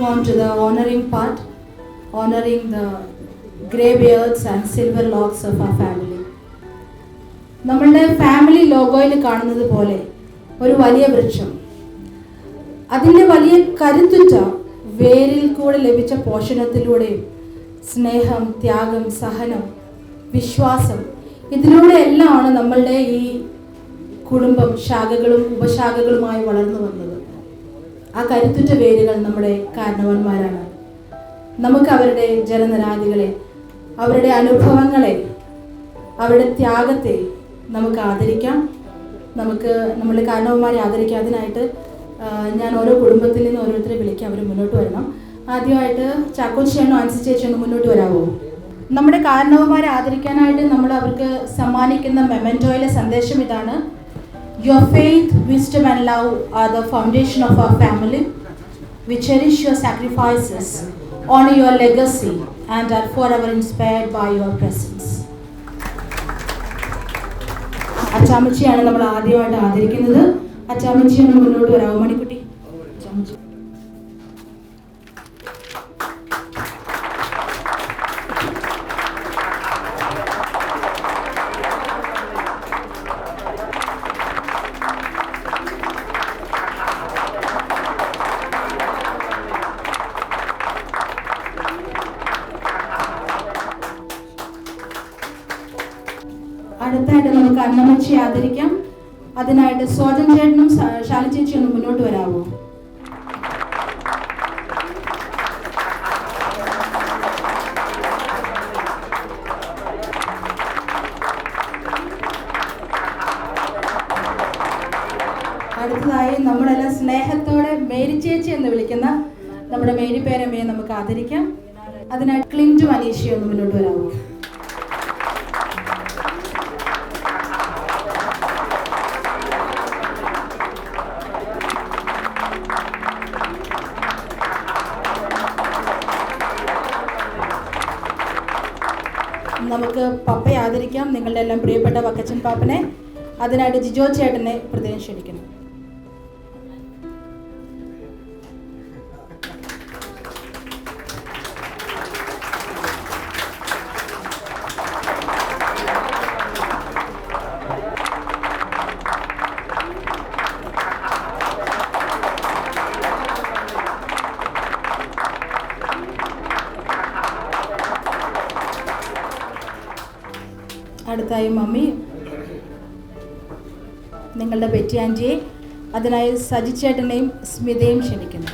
moving on to the honoring part, honoring the graybeards and silver locks of our family. നമ്മളുടെ family ലോഗോയിൽ കാണുന്നത് പോലെ ഒരു വലിയ വൃക്ഷം, അതിൻ്റെ വലിയ കരുത്തുറ്റ വേരിൽ കൂടെ ലഭിച്ച പോഷണത്തിലൂടെയും സ്നേഹം, ത്യാഗം, സഹനം, വിശ്വാസം, ഇതിലൂടെ എല്ലാമാണ് നമ്മളുടെ ഈ കുടുംബം ശാഖകളും ഉപശാഖകളുമായി വളർന്നു വന്നത്. ആ കരുത്തുറ്റ വേരുകൾ നമ്മുടെ കാരണവന്മാരാണ്. നമുക്ക് അവരുടെ ജലനിരാദികളെ, അവരുടെ അനുഭവങ്ങളെ, അവരുടെ ത്യാഗത്തെ നമുക്ക് ആദരിക്കാം. നമുക്ക് നമ്മുടെ കാരണവന്മാരെ ആദരിക്കാം. അതിനായിട്ട് ഞാൻ ഓരോ കുടുംബത്തിൽ നിന്ന് ഓരോരുത്തരെ വിളിക്കാം, അവർ മുന്നോട്ട് വരണം. ആദ്യമായിട്ട് ചാക്കോച്ചേനോ ആൻസി ചേച്ചിയൊന്ന് മുന്നോട്ട് വരാമോ? നമ്മുടെ കാരണവന്മാരെ ആദരിക്കാനായിട്ട് നമ്മൾ അവർക്ക് സമ്മാനിക്കുന്ന മെമൻറ്റോയിലെ സന്ദേശം ഇതാണ്: Your faith, wisdom and love are the foundation of our family. We cherish your sacrifices, honor your legacy and are forever inspired by your presence. അച്ചാമ്മച്ചിയാണ് നമ്മൾ ആദ്യമായിട്ട് ആദരിക്കുന്നത്. അച്ചാമ്മച്ചിയാണ് മുന്നോട്ട് വരാമോ? മണിക്കുട്ടി, അച്ചാമ്മച്ചി. അടുത്തായിട്ട് നമുക്ക് അന്നമ്മച്ചിയെ ആദരിക്കാം. അതിനായിട്ട് സോജൻ ചേട്ടനും ശാലി ചേച്ചി ഒന്ന് മുന്നോട്ട് വരാമോ? അടുത്തതായി നമ്മളെല്ലാം സ്നേഹത്തോടെ മേരി ചേച്ചി എന്ന് വിളിക്കുന്ന നമ്മുടെ മേരി പേരമ്മയെ നമുക്ക് ആദരിക്കാം. അതിനായിട്ട് ക്ലിൻറ്റു അനീഷി ഒന്ന് മുന്നോട്ട് വരാമോ? നമുക്ക് പപ്പയെ ആദരിക്കാം, നിങ്ങളുടെ എല്ലാം പ്രിയപ്പെട്ട വക്കച്ചൻ പാപ്പനെ. അതിനായിട്ട് ജിജോ ചേട്ടനെ പ്രത്യേകം ക്ഷണിക്കണം. അടുത്തായി മമ്മി, നിങ്ങളുടെ ബെറ്റി ആൻറ്റിയെ. അതിനായി സജിച്ചേട്ടനെയും സ്മിതയും ക്ഷണിക്കുന്നു.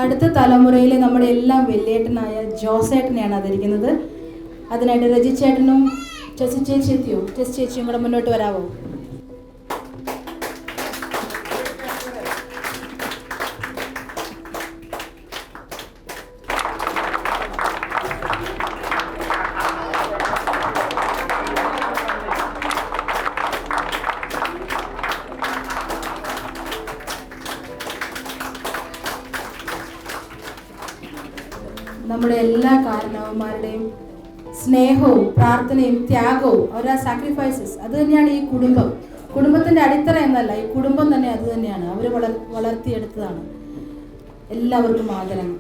അടുത്ത തലമുറയിലെ നമ്മുടെ എല്ലാം വലിയേട്ടനായ ജോസേട്ടനെയാണ് ആദരിക്കുന്നത്. അതിനായിട്ട് രജി ചേട്ടനും ടെസി ചേച്ചിയും കൂടെ മുന്നോട്ട് വരാമോ? നമ്മുടെ എല്ലാ കാരണവന്മാരുടെയും സ്നേഹവും പ്രാർത്ഥനയും ത്യാഗവും അവരുടെ സാക്രിഫൈസസ്, അത് തന്നെയാണ് ഈ കുടുംബം. കുടുംബത്തിൻ്റെ അടിത്തറ എന്നല്ല, ഈ കുടുംബം തന്നെ അത് തന്നെയാണ്. അവർ വളർത്തിയെടുത്തതാണ്. എല്ലാവർക്കും ആദരങ്ങൾ.